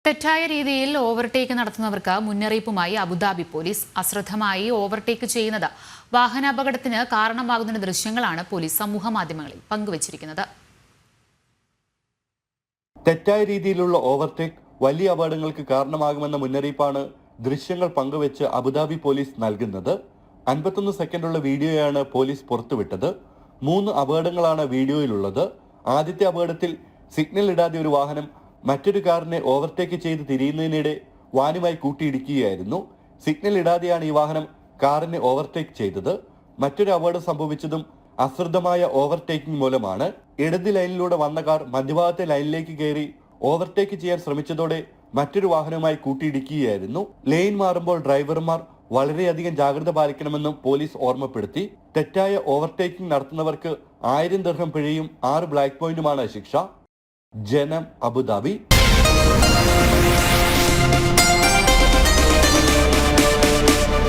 തെറ്റായ രീതിയിൽ ഓവർടേക്ക് നടത്തുന്നവർക്ക് മുന്നറിയിപ്പുമായി അബുദാബി പോലീസ്. അശ്രദ്ധമായി ഓവർടേക്ക് ചെയ്യുന്നത് വാഹനാപകടത്തിന് കാരണമാകുന്ന ദൃശ്യങ്ങളാണ് പോലീസ് സമൂഹ മാധ്യമങ്ങളിൽ പങ്കുവച്ചിരിക്കുന്നത്. തെറ്റായ രീതിയിലുള്ള ഓവർടേക്ക് വലിയ അപകടങ്ങൾക്ക് കാരണമാകുമെന്ന മുന്നറിയിപ്പാണ് ദൃശ്യങ്ങൾ പങ്കുവെച്ച് അബുദാബി പോലീസ് നൽകുന്നത്. 51 സെക്കൻഡുള്ള വീഡിയോയാണ് പോലീസ് പുറത്തുവിട്ടത്. 3 അപകടങ്ങളാണ് വീഡിയോയിലുള്ളത്. ആദ്യത്തെ അപകടത്തിൽ സിഗ്നൽ ഇടാതെ ഒരു വാഹനം മറ്റൊരു കാറിനെ ഓവർടേക്ക് ചെയ്ത് തിരിയുന്നതിനിടെ വാനുമായി കൂട്ടിയിടിക്കുകയായിരുന്നു. സിഗ്നൽ ഇടാതെയാണ് ഈ വാഹനം കാറിനെ ഓവർടേക്ക് ചെയ്തത്. മറ്റൊരു അപകടം സംഭവിച്ചതും അശ്രദ്ധമായ ഓവർടേക്കിംഗ് മൂലമാണ്. ഇടത് ലൈനിലൂടെ വന്ന കാർ മധ്യഭാഗത്തെ ലൈനിലേക്ക് കയറി ഓവർടേക്ക് ചെയ്യാൻ ശ്രമിച്ചതോടെ മറ്റൊരു വാഹനവുമായി കൂട്ടിയിടിക്കുകയായിരുന്നു. ലൈൻ മാറുമ്പോൾ ഡ്രൈവർമാർ വളരെയധികം ജാഗ്രത പാലിക്കണമെന്നും പോലീസ് ഓർമ്മപ്പെടുത്തി. തെറ്റായ ഓവർടേക്കിംഗ് നടത്തുന്നവർക്ക് 1000 ദിർഹം പിഴയും 6 ബ്ലാക്ക് പോയിന്റുമാണ് ശിക്ഷ. ജനം, അബുദാബി.